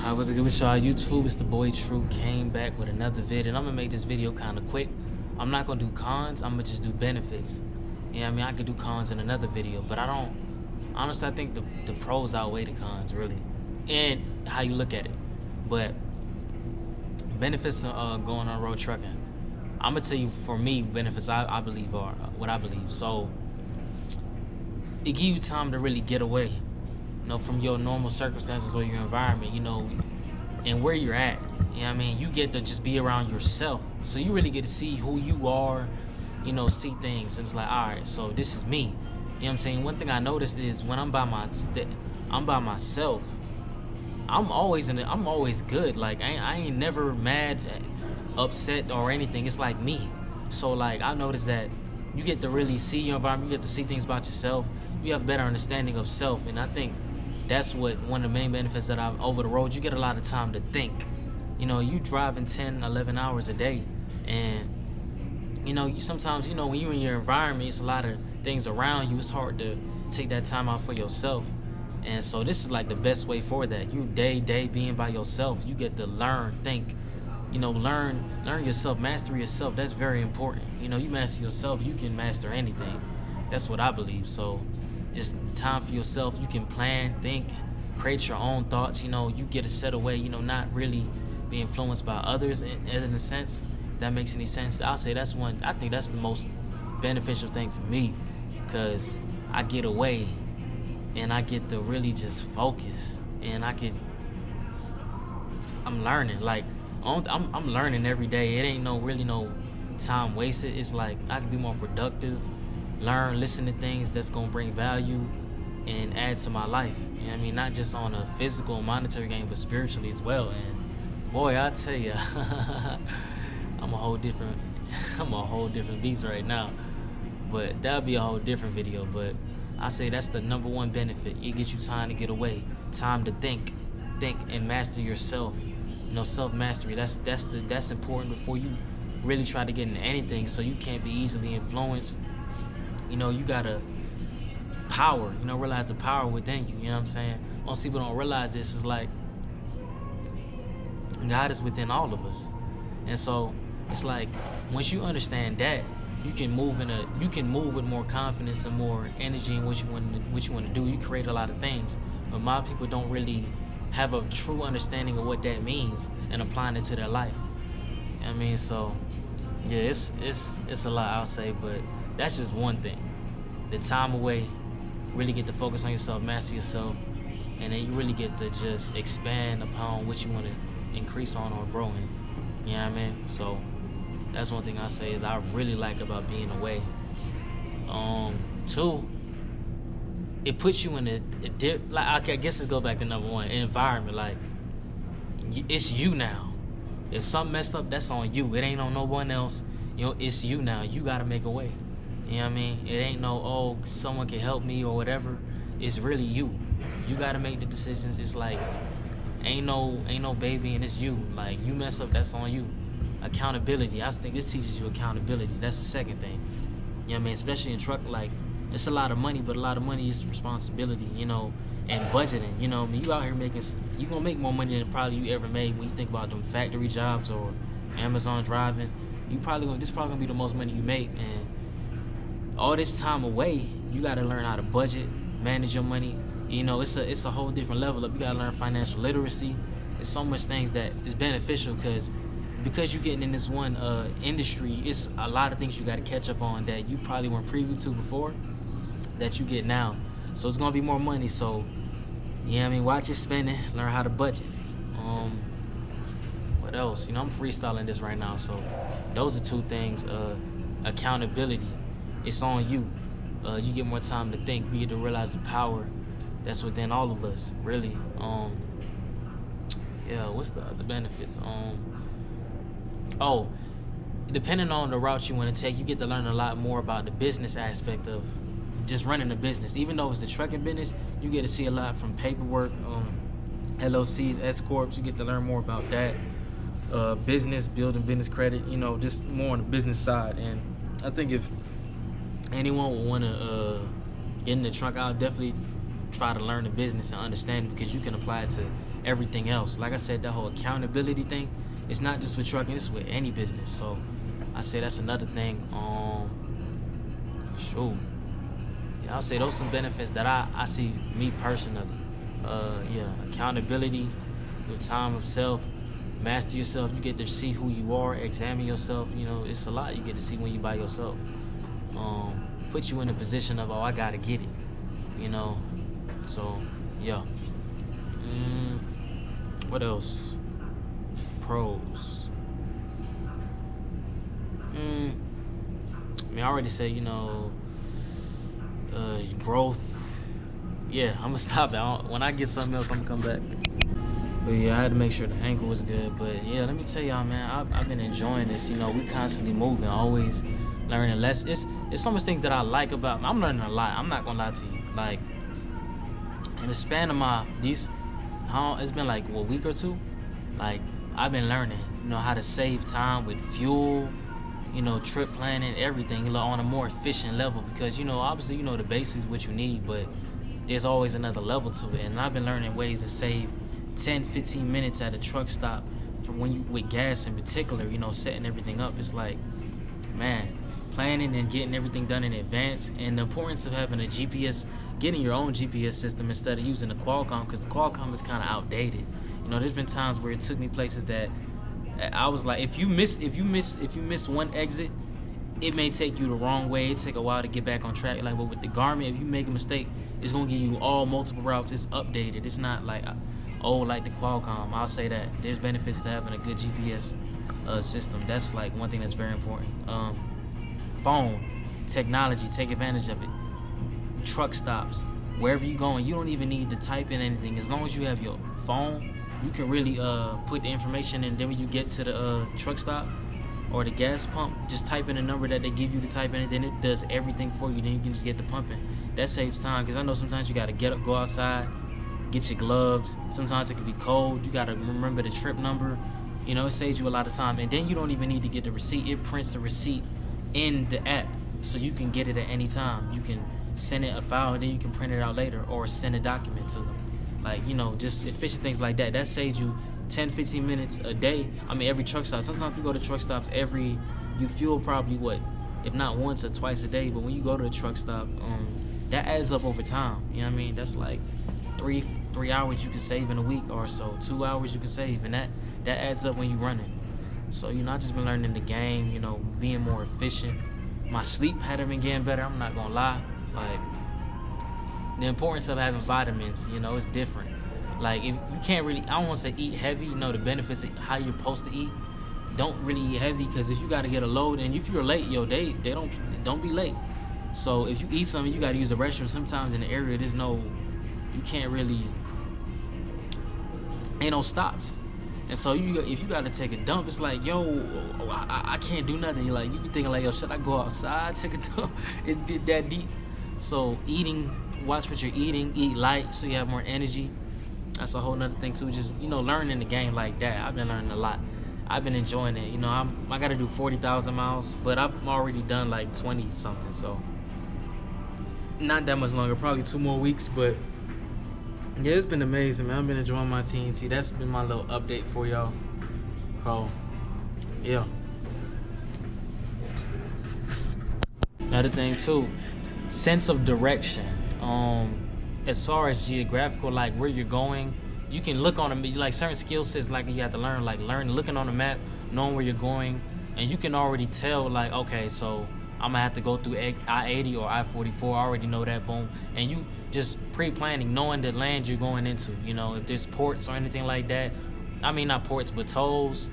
I was a good with y'all YouTube. It's the boy True, came back with another vid, and I'm gonna make this video kind of quick. I'm not gonna do cons, I'm gonna just do benefits. Yeah, I mean, I could do cons in another video, but I don't honestly. I think the pros outweigh the cons, really, and how you look at it. But benefits of going on road trucking, I'm gonna tell you, for me, benefits I believe are what I believe. So it gives you time to really get away, from your normal circumstances or your environment, and where you're at. You know what I mean? You get to just be around yourself. So you really get to see who you are, see things. And it's like, all right, so this is me. You know what I'm saying? One thing I noticed is when I'm by myself, I'm always good. Like I ain't never mad, upset or anything. It's like me. So like I noticed that you get to really see your environment, you get to see things about yourself. You have a better understanding of self, and I think that's one of the main benefits that I've over the road. You get a lot of time to think. You driving 10, 11 hours a day, and you sometimes, when you're in your environment, it's a lot of things around you. It's hard to take that time out for yourself. And so this is like the best way for that. You day being by yourself, you get to learn, think, learn yourself, master yourself. That's very important. You master yourself, you can master anything. That's what I believe. So just time for yourself. You can plan, think, create your own thoughts. You get to set away, not really be influenced by others in a sense. If that makes any sense. I'll say that's one. I think that's the most beneficial thing for me, because I get away and I get to really just focus, and I'm learning. Like I'm learning every day. It ain't really no time wasted. It's like I can be more productive, learn, listen to things that's gonna bring value and add to my life. You know what I mean? Not just on a physical monetary gain, but spiritually as well. And boy, I tell you, I'm a whole different beast right now. But that'll be a whole different video. But I say that's the number one benefit. It gives you time to get away, time to think and master yourself. Self-mastery. That's important before you really try to get into anything. So you can't be easily influenced. You gotta power. Realize the power within you. You know what I'm saying? Most people don't realize this. Is like God is within all of us, and so it's like once you understand that, you can move with more confidence and more energy in what you want to do. You create a lot of things, but a lot of people don't really have a true understanding of what that means and applying it to their life. You know what I mean? So yeah, it's a lot, I'll say, but that's just one thing. The time away, really get to focus on yourself, master yourself, and then you really get to just expand upon what you want to increase on or grow in. You know what I mean? So that's one thing I say is I really like about being away. Two, it puts you in I guess it goes back to number one, environment. Like it's you now. If something messed up, that's on you. It ain't on no one else. It's you now. You gotta make a way. You know what I mean? It ain't no, someone can help me or whatever. It's really you. You gotta make the decisions. It's like ain't no baby, and it's you. Like you mess up, that's on you. Accountability. I think this teaches you accountability. That's the second thing. You know what I mean? Especially in truck, like it's a lot of money, but a lot of money is responsibility, and budgeting. You know what I mean? You out here you gonna make more money than probably you ever made when you think about them factory jobs or Amazon driving. This probably gonna be the most money you make, and all this time away, you gotta learn how to budget, manage your money. It's a whole different level up. You gotta learn financial literacy. There's so much things that is beneficial because you're getting in this one industry. It's a lot of things you gotta catch up on that you probably weren't privy to before that you get now. So it's gonna be more money. So you know what I mean? Watch your spending, learn how to budget. What else? I'm freestyling this right now. So those are two things. Accountability. It's on you. You get more time to think. You get to realize the power that's within all of us, really. Yeah, what's the other benefits? Depending on the route you want to take, you get to learn a lot more about the business aspect of just running a business. Even though it's the trucking business, you get to see a lot from paperwork, LLCs, S corps. You get to learn more about that. Business, building business credit, just more on the business side. And I think if anyone would want to get in the truck, I'll definitely try to learn the business and understand it, because you can apply it to everything else. Like I said, that whole accountability thing, it's not just with trucking, it's with any business. So I say that's another thing. Shoot. Yeah, I'll say those some benefits that I see me personally. Yeah, accountability, your time of self, master yourself. You get to see who you are, examine yourself. You know, it's a lot you get to see when you by yourself. Put you in a position of, oh, I gotta get it. You know, so yeah. What else? Pros. I mean, I already said, you know, growth. Yeah, I'm gonna stop it. When I get something else, I'm gonna come back. But yeah, I had to make sure the ankle was good. But yeah, let me tell y'all, man, I've been enjoying this. You know, we constantly moving, always learning less. It's so much things that I like about. I'm learning a lot. I'm not gonna lie to you. Like, in the span of it's been like a week or two. Like, I've been learning, you know, how to save time with fuel, you know, trip planning, everything, you know, on a more efficient level. Because, you know, obviously, you know, the basics what you need, but there's always another level to it. And I've been learning ways to save 10-15 minutes at a truck stop from when you with gas in particular, you know, setting everything up. It's like, man, planning and getting everything done in advance, and the importance of having a GPS, getting your own GPS system instead of using the Qualcomm, because the Qualcomm is kind of outdated. You know, there's been times where it took me places that I was like, if you miss one exit, it may take you the wrong way. It take a while to get back on track. Like, but with the Garmin, if you make a mistake, it's gonna give you all multiple routes. It's updated. It's not like like the Qualcomm. I'll say that there's benefits to having a good GPS system. That's like one thing that's very important. Phone technology, take advantage of it. Truck stops, wherever you're going, you don't even need to type in anything. As long as you have your phone, you can really put the information in. Then when you get to the truck stop or the gas pump, just type in the number that they give you to type in, and then it does everything for you. Then you can just get the pumping. That saves time, because I know sometimes you got to get up, go outside, get your gloves. Sometimes it can be cold. You got to remember the trip number. You know, it saves you a lot of time. And then you don't even need to get the receipt. It prints the receipt in the app, so you can get it at any time. You can send it a file, and then you can print it out later, or send a document to them. Like, you know, just efficient things like that. That saves you 10-15 minutes a day. I mean, every truck stop. Sometimes you go to truck stops you fuel probably if not once or twice a day. But when you go to a truck stop, that adds up over time. You know what I mean? That's like three hours you can save in a week or so. 2 hours you can save, and that adds up when you're running. So, you know, I just been learning the game, you know, being more efficient. My sleep pattern been getting better, I'm not gonna lie. Like, the importance of having vitamins, you know, it's different. Like, if you can't really, I don't want to say eat heavy, you know, the benefits of how you're supposed to eat. Don't really eat heavy, because if you got to get a load, and if you're late, they don't be late. So if you eat something, you got to use the restroom. Sometimes in the area, you can't really, ain't no stops. And so if you got to take a dump, it's like, yo, I can't do nothing. You're like, you be thinking like, yo, should I go outside, take a dump? It's that deep. So watch what you're eating, eat light so you have more energy. That's a whole nother thing too. Just, you know, learning the game like that. I've been learning a lot. I've been enjoying it. You know, I got to do 40,000 miles, but I've already done like 20 something. So not that much longer, probably 2 more weeks, but yeah, it's been amazing, man. I've been enjoying my TNT. That's been my little update for y'all. Oh, yeah. Another thing too, sense of direction. As far as geographical, like where you're going, you can look on a, like certain skill sets, like you have to learn, like looking on the map, knowing where you're going, and you can already tell, like, okay, so I'm gonna have to go through I-80 or I-44. I already know that, boom. And you just pre-planning, knowing the land you're going into. You know, if there's ports or anything like that. I mean, not ports, but tolls,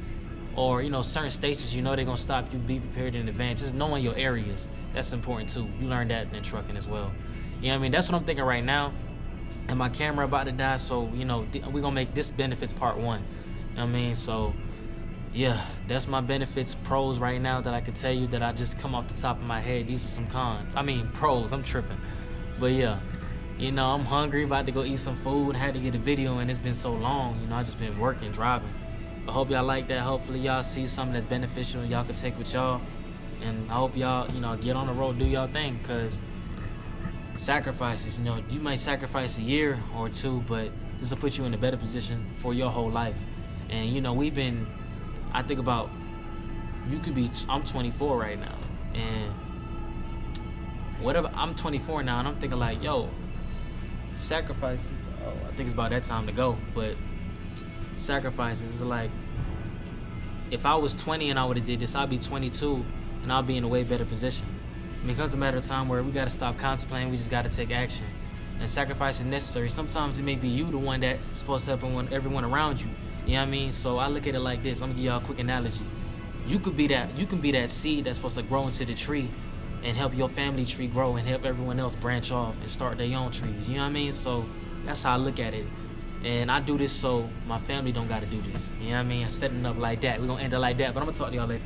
or, you know, certain stations, you know they're gonna stop you. Be prepared in advance. Just knowing your areas, that's important too. You learn that in trucking as well. You know what I mean? That's what I'm thinking right now. And my camera about to die, so, you know, we're gonna make this benefits part 1. You know what I mean? So yeah, that's my benefits, pros right now that I could tell you that I just come off the top of my head. These are some cons. I mean, pros, I'm tripping. But yeah, you know, I'm hungry, about to go eat some food. I had to get a video, and it's been so long. You know, I just been working, driving. I hope y'all like that. Hopefully y'all see something that's beneficial and y'all can take with y'all. And I hope y'all, you know, get on the road, do y'all thing, because sacrifices. You know, you might sacrifice a year or two, but this will put you in a better position for your whole life. And you know, I think about, I'm 24 right now, and I'm 24 now, and I'm thinking like, yo, sacrifices, oh, I think it's about that time to go. But sacrifices is like, if I was 20 and I would have did this, I'd be 22 and I'll be in a way better position. It becomes a matter of time where we got to stop contemplating, we just got to take action. And sacrifice is necessary. Sometimes it may be you the one that's supposed to help everyone around you. You know what I mean? So I look at it like this. I'm gonna give y'all a quick analogy. You can be that seed that's supposed to grow into the tree and help your family tree grow and help everyone else branch off and start their own trees. You know what I mean? So that's how I look at it. And I do this so my family don't got to do this. You know what I mean? I'm setting it up like that. We're going to end it like that. But I'm going to talk to y'all later.